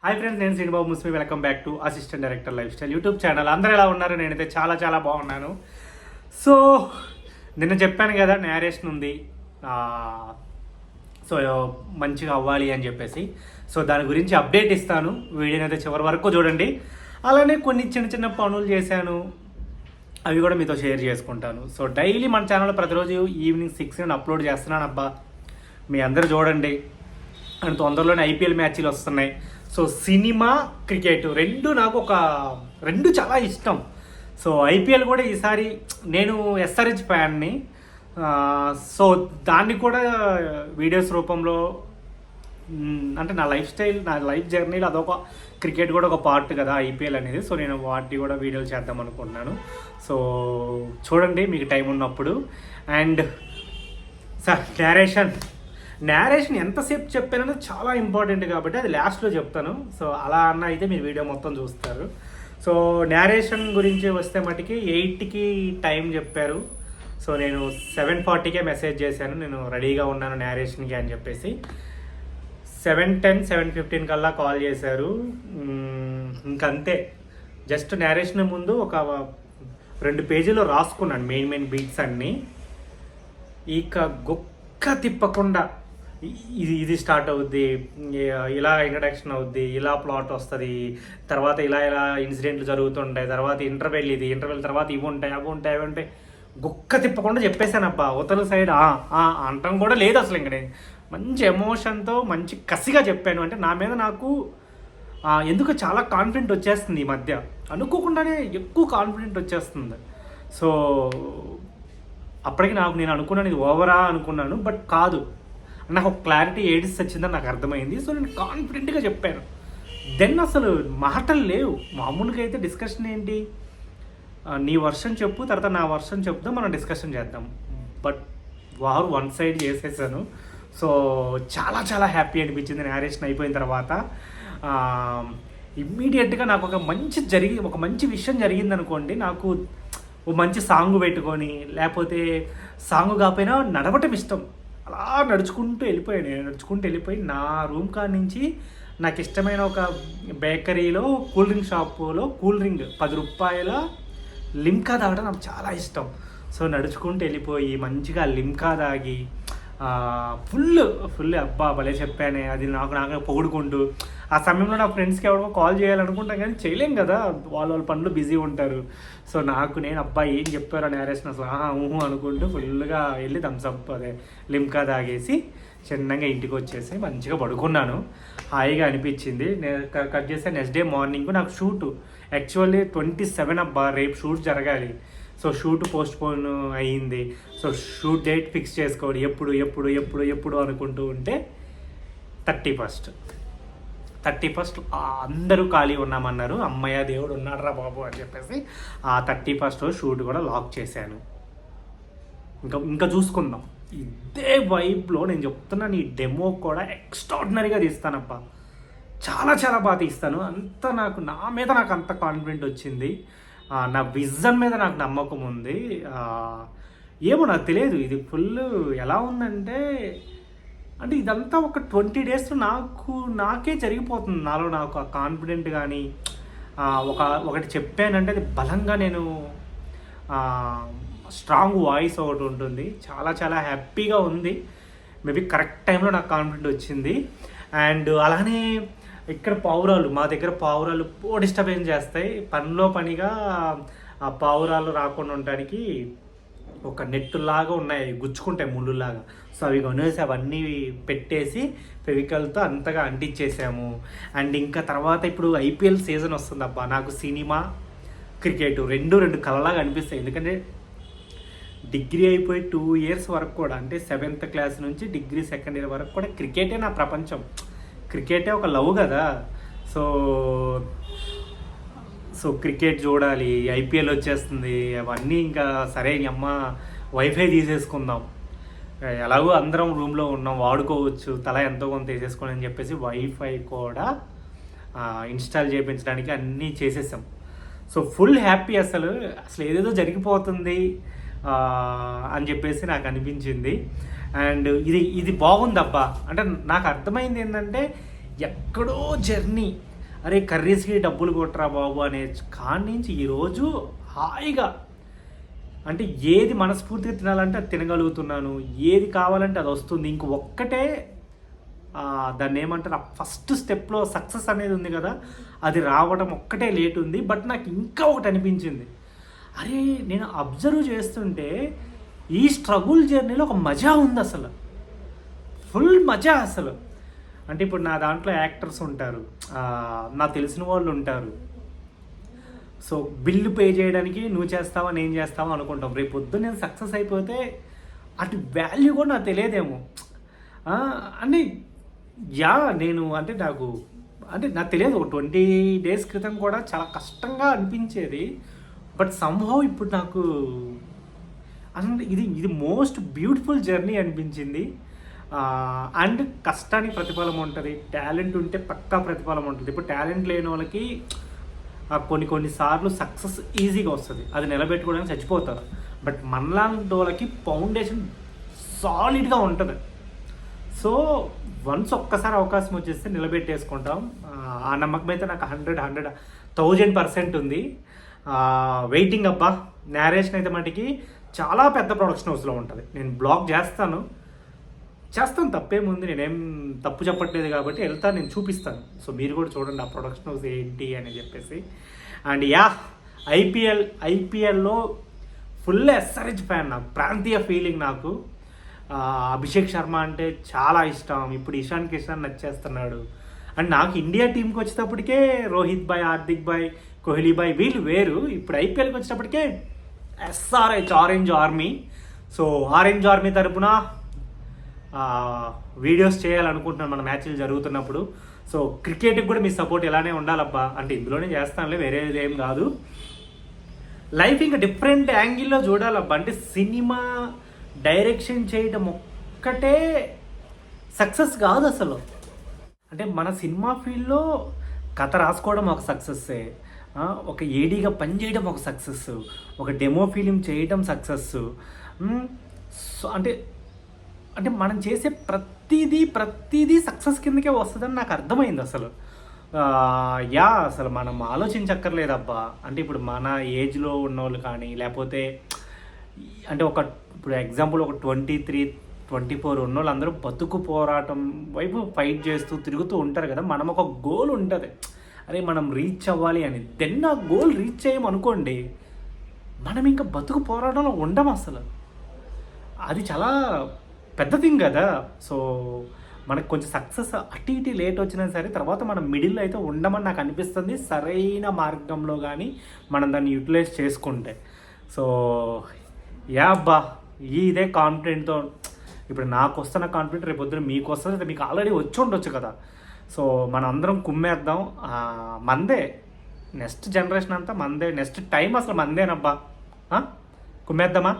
Hi friends, నేను Srinibabu Musmi. Welcome back to assistant director life style YouTube channel. అందరూ ఎలా ఉన్నారు? నేనైతే చాలా చాలా బాగున్నాను. సో నిన్న చెప్పాను కదా, నేరేషన్ ఉంది, సో మంచిగా అవ్వాలి అని చెప్పేసి. సో దాని గురించి అప్డేట్ ఇస్తాను. వీడియోని అయితే చివరి వరకు చూడండి. అలానే కొన్ని చిన్న చిన్న పనులు చేశాను, అవి కూడా మీతో షేర్ చేసుకుంటాను. సో డైలీ మన ఛానల్లో ప్రతిరోజు ఈవినింగ్ 6 నేను అప్లోడ్ చేస్తున్నాను అబ్బా. మీ అందరూ చూడండి. అండ్ తొందరలోనే ఐపీఎల్ మ్యాచ్లు వస్తున్నాయి. సో సినిమా, క్రికెట్ రెండు చాలా ఇష్టం. సో ఐపీఎల్ కూడా ఈసారి నేను ఎస్ఆర్హెచ్ ఫ్యాన్ని. సో దాన్ని కూడా వీడియోస్ రూపంలో, అంటే నా లైఫ్ స్టైల్, నా లైఫ్ జర్నీలో అదొక, క్రికెట్ కూడా ఒక పార్ట్ కదా ఐపీఎల్ అనేది. సో నేను వాటి కూడా వీడియోలు చేద్దాం అనుకుంటున్నాను. సో చూడండి మీకు టైం ఉన్నప్పుడు. అండ్ సార్, నేరేషన్ ఎంతసేపు చెప్పానో చాలా ఇంపార్టెంట్ కాబట్టి అది లాస్ట్లో చెప్తాను. సో అలా అన్న అయితే మీరు వీడియో మొత్తం చూస్తారు. సో నేరేషన్ గురించి వస్తే మటుకి 8కి టైం చెప్పారు. సో నేను 7:40కే మెసేజ్ చేశాను, నేను రెడీగా ఉన్నాను నేరేషన్కి అని చెప్పేసి. 7:10, 7:15 కల్లా కాల్ చేశారు. ఇంకంతే, జస్ట్ నేరేషన్ ముందు ఒక 2 పేజీలో రాసుకున్నాను మెయిన్ బీట్స్ అన్నీ. ఇక గొక్క తిప్పకుండా ఇది స్టార్ట్ అవుద్ది, ఇలా ఇంట్రడక్షన్ అవుద్ది, ఇలా ప్లాట్ వస్తుంది, తర్వాత ఇలా ఇన్సిడెంట్లు జరుగుతుంటాయి, తర్వాత ఇంటర్వెల్ తర్వాత ఇవి ఉంటాయి, అవి ఉంటాయి. గుక్క తిప్పకుండా చెప్పేశాను అబ్బా. అవతల సైడ్ అంటం కూడా లేదు అసలు. ఇంక నేను మంచి ఎమోషన్తో మంచి కసిగా చెప్పాను. అంటే నా మీద నాకు ఎందుకు చాలా కాన్ఫిడెంట్ వచ్చేస్తుంది ఈ మధ్య, అనుకోకుండానే ఎక్కువ కాన్ఫిడెంట్ వచ్చేస్తుంది. సో అప్పటికి నేను అనుకున్నాను ఇది ఓవరా అనుకున్నాను, బట్ కాదు, నాకు ఒక క్లారిటీ ఏడిస్ వచ్చిందని నాకు అర్థమైంది. సో నేను కాన్ఫిడెంట్గా చెప్పాను. దెన్ అసలు మాటలు లేవు. మామూలుగా అయితే డిస్కషన్ ఏంటి, నీ వర్షన్ చెప్పు, తర్వాత నా వర్షన్ చెప్దాం, మనం డిస్కషన్ చేద్దాం. బట్ వారు వన్ సైడ్ చేసేసాను. సో చాలా చాలా హ్యాపీ అనిపించింది నేరేషన్ అయిపోయిన తర్వాత. ఇమ్మీడియట్గా నాకు ఒక మంచి విషయం జరిగింది అనుకోండి, నాకు ఓ మంచి సాంగ్ పెట్టుకొని, లేకపోతే సాంగ్ కాకపోయినా నడవటం ఇష్టం. అలా నడుచుకుంటూ వెళ్ళిపోయి నా రూమ్ కాడ నుంచి నాకు ఇష్టమైన ఒక బేకరీలో కూల్ డ్రింక్ షాపులో కూల్ డ్రింక్ 10 రూపాయల లిమ్కా తాగడం నాకు చాలా ఇష్టం. సో నడుచుకుంటూ వెళ్ళిపోయి మంచిగా లిమ్కా తాగి ఫుల్ అబ్బా భలే చెప్పానే అది నాకు పొగుడుకుంటూ. ఆ సమయంలో నా ఫ్రెండ్స్కి ఎవరికో కాల్ చేయాలనుకుంటాం కానీ చేయలేం కదా, వాళ్ళ పనులు బిజీ ఉంటారు. సో నేను అబ్బా ఏం చెప్పారో నేరేషన్ అసలు అనుకుంటూ ఫుల్గా వెళ్ళి థమ్స్అప్ లిమ్కా తాగేసి చిన్నగా ఇంటికి వచ్చేసి మంచిగా పడుకున్నాను. హాయిగా అనిపించింది. నేను కట్ చేస్తే నెక్స్ట్ డే మార్నింగ్ నాకు షూట్, యాక్చువల్లీ 27 అబ్బా, రేపు షూట్ జరగాలి. సో షూట్ పోస్ట్ పోన్ అయ్యింది. సో షూట్ డేట్ ఫిక్స్ చేసుకోవాలి, ఎప్పుడు అనుకుంటూ ఉంటే 31 అందరూ ఖాళీ ఉన్నామన్నారు. అమ్మయ్య దేవుడు ఉన్నాడురా బాబు అని చెప్పేసి ఆ 31 షూట్ కూడా లాక్ చేశాను. ఇంకా చూసుకుందాం. ఇదే వైబ్లో నేను చెప్తున్నాను, ఈ డెమో కూడా ఎక్స్ట్రాడినరీగా తీస్తానబ్బా, చాలా చాలా బాగా తీస్తాను. నా మీద నాకు అంత కాన్ఫిడెంట్ వచ్చింది. నా విజన్ మీద నాకు నమ్మకం ఉంది. ఏమో నాకు తెలియదు, ఇది ఫుల్ ఎలా ఉందంటే, అంటే ఇదంతా ఒక 20 డేస్లో నాకే జరిగిపోతుంది. నాకు ఆ కాన్ఫిడెంట్ కానీ ఒకటి చెప్పానంటే అది బలంగా నేను స్ట్రాంగ్ వాయిస్ ఒకటి ఉంటుంది. చాలా చాలా హ్యాపీగా ఉంది. మేబీ కరెక్ట్ టైంలో నాకు కాన్ఫిడెంట్ వచ్చింది. అండ్ అలానే ఇక్కడ మా దగ్గర పావురాలు డిస్టర్బెన్స్ చేస్తాయి. పనిగా ఆ పావురాలు రాకుండా ఉండడానికి ఒక నెట్టులాగా ఉన్నాయి, గుచ్చుకుంటాయి ముళ్ళులాగా. సో అవి కొనేసి అవన్నీ పెట్టేసి ఫెవికల్తో అంతగా అంటించేసాము. అండ్ ఇంకా తర్వాత ఇప్పుడు ఐపీఎల్ సీజన్ వస్తుంది అబ్బా. నాకు సినిమా, క్రికెట్ రెండు కలలాగా అనిపిస్తాయి. ఎందుకంటే డిగ్రీ అయిపోయి 2 years వరకు కూడా, అంటే 7th క్లాస్ నుంచి డిగ్రీ 2nd year వరకు కూడా క్రికెటే నా ప్రపంచం. క్రికెటే ఒక లవ్ కదా. సో క్రికెట్ చూడాలి, ఐపీఎల్ వచ్చేస్తుంది, అవన్నీ ఇంకా సరే అమ్మ వైఫై తీసేసుకుందాం, ఎలాగో అందరం రూమ్లో ఉన్నాం వాడుకోవచ్చు, తల ఎంతో కొంత వేసేసుకోండి అని చెప్పేసి వైఫై కూడా ఇన్స్టాల్ చేయించడానికి అన్నీ చేసేసాం. So full happy. అసలు ఏదేదో జరిగిపోతుంది అని చెప్పేసి నాకు అనిపించింది. అండ్ ఇది బాగుందబ్బా. అంటే నాకు అర్థమైంది ఏంటంటే, ఎక్కడో జర్నీ అరే కర్రీస్కి డబ్బులు కొట్టరా బాబు అనే కాడి నుంచి ఈరోజు హాయిగా అంటే ఏది మనస్ఫూర్తిగా తినాలంటే అది తినగలుగుతున్నాను, ఏది కావాలంటే అది వస్తుంది. ఇంక ఒక్కటే దాన్ని ఏమంటారు, ఆ ఫస్ట్ స్టెప్లో సక్సెస్ అనేది ఉంది కదా, అది రావడం ఒక్కటే లేట్ ఉంది. బట్ నాకు ఇంకా ఒకటి అనిపించింది, అరే నేను అబ్జర్వ్ చేస్తుంటే ఈ స్ట్రగుల్ జర్నీలో ఒక మజా ఉంది అసలు, ఫుల్ మజా అసలు. అంటే ఇప్పుడు నా దాంట్లో యాక్టర్స్ ఉంటారు, నాకు తెలిసిన వాళ్ళు ఉంటారు. సో బిల్లు పే చేయడానికి నువ్వు చేస్తావా నేను చేస్తావా అనుకుంటాం. రేపు పొద్దున్న నేను సక్సెస్ అయిపోతే అటు వాల్యూ కూడా నాకు తెలియదేమో అని. నేను అంటే నాకు తెలియదు, ఒక 20 days క్రితం కూడా చాలా కష్టంగా అనిపించేది. బట్ సంహౌ ఇప్పుడు నాకు అంటే ఇది మోస్ట్ బ్యూటిఫుల్ జర్నీ అనిపించింది. అండ్ కష్టానికి ప్రతిఫలం ఉంటుంది, టాలెంట్ ఉంటే పక్కా ప్రతిఫలం ఉంటుంది. ఇప్పుడు టాలెంట్ లేని వాళ్ళకి కొన్నిసార్లు సక్సెస్ ఈజీగా వస్తుంది, అది నిలబెట్టుకోవడానికి చచ్చిపోతారు. బట్ మనలాంటి వాళ్ళకి ఫౌండేషన్ సాలిడ్గా ఉంటుంది. సో వన్స్ ఒక్కసారి అవకాశం వచ్చేస్తే నిలబెట్టేసుకుంటాం. ఆ నమ్మకం అయితే నాకు 100,000% ఉంది. వెయిటింగ్ అబ్బా. నేరేషన్ అయితే మటుకి చాలా పెద్ద ప్రొడక్షన్ హౌస్లో ఉంటుంది. నేను బ్లాగ్ చేస్తాను, తప్పేముంది, నేనేం తప్పు చెప్పట్లేదు కాబట్టి వెళ్తాను, నేను చూపిస్తాను. సో మీరు కూడా చూడండి ఆ ప్రొడక్షన్ హౌస్ ఏంటి అని చెప్పేసి. అండ్ ఐపీఎల్లో ఫుల్ ఎస్ఆర్హెచ్ ఫ్యాన్, నాకు ప్రాంతీయ ఫీలింగ్. నాకు అభిషేక్ శర్మ అంటే చాలా ఇష్టం. ఇప్పుడు ఇషాన్ కిషన్ నచ్చేస్తున్నాడు. అండ్ నాకు ఇండియా టీంకి వచ్చేటప్పటికే రోహిత్ భాయ్, హార్దిక్ భాయ్, కోహ్లీ భాయ్ వీళ్ళు వేరు. ఇప్పుడు ఐపీఎల్కి వచ్చేటప్పటికే SRH, orange army. So orange army తరపున వీడియోస్ చేయాలనుకుంటున్నాను మన మ్యాచ్లు జరుగుతున్నప్పుడు. సో క్రికెట్కి కూడా మీ సపోర్ట్ ఇలానే ఉండాలబ్బా. అంటే ఇందులోనే చేస్తానులే, వేరేది ఏం కాదు. లైఫ్ ఇంకా డిఫరెంట్ యాంగిల్లో చూడాలబ్బా. అంటే సినిమా డైరెక్షన్ చేయడం ఒక్కటే సక్సెస్ కాదు అసలు. అంటే మన సినిమా ఫీల్డ్లో కథ రాసుకోవడం ఒక సక్సెస్సే, ఒక ఏడీగా పనిచేయడం ఒక సక్సెస్, ఒక డెమో ఫిలిం చేయడం సక్సెస్. సో అంటే మనం చేసే ప్రతిదీ సక్సెస్ కిందకే వస్తుందని నాకు అర్థమైంది అసలు. అసలు మనం ఆలోచించక్కర్లేదబ్బా. అంటే ఇప్పుడు మన ఏజ్లో ఉన్నోళ్ళు కానీ, లేకపోతే అంటే ఇప్పుడు ఎగ్జాంపుల్ ఒక 23-24 ఉన్నోళ్ళు అందరూ బతుకు పోరాటం వైపు ఫైట్ చేస్తూ తిరుగుతూ ఉంటారు కదా. మనం ఒక గోల్ ఉంటుంది, అరే మనం రీచ్ అవ్వాలి అని. దెన్ ఆ గోల్ రీచ్ చేయమనుకోండి, మనం ఇంకా బతుకు పోరాటంలో ఉండం అసలు. అది చాలా పెద్ద థింగ్ కదా. సో మనకు కొంచెం సక్సెస్ అటు ఇటు లేట్ వచ్చినా సరే తర్వాత మనం మిడిల్లో అయితే ఉండమని నాకు అనిపిస్తుంది, సరైన మార్గంలో కానీ మనం దాన్ని యూటిలైజ్ చేసుకుంటే. సో అబ్బా, ఇదే కాన్ఫిడెంట్తో ఇప్పుడు నాకు వస్తున్న కాన్ఫిడెంట్ రేపు పొద్దున మీకు వస్తుంది, మీకు ఆల్రెడీ వచ్చి ఉండొచ్చు కదా. సో మనం అందరం కుమ్మేద్దాం. మందే నెక్స్ట్ జనరేషన్ అంతా మందే, నెక్స్ట్ టైం అసలు మందేనబ్బా. కుమ్మేద్దామా?